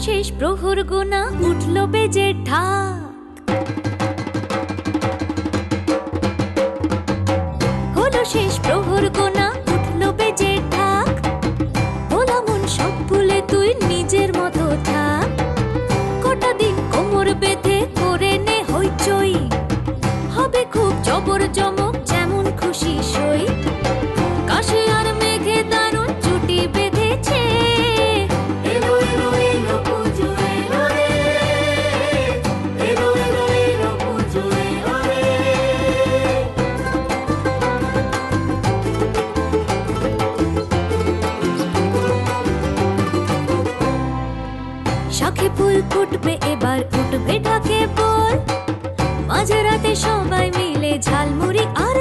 শেষ প্রহর গোনা উঠল বেজে ঢাক, হলো শেষ প্রহর গোনা উঠল বেজে ঢাক। ভোলা মন সব ভুলে তুই নিজের মতো থাক, কটা দিন কোমর বেঁধে করে নে হইচই, হবে খুব জবর জমক যেমন খুশি সই। কাশে আর মেঘে দারুণ জুটি বেঁধেছে, শাখে ফুল ফুটবে এবার উঠবে ঢাকে বল, মাঝরাতে সবাই মিলে ঝালমুড়ি আর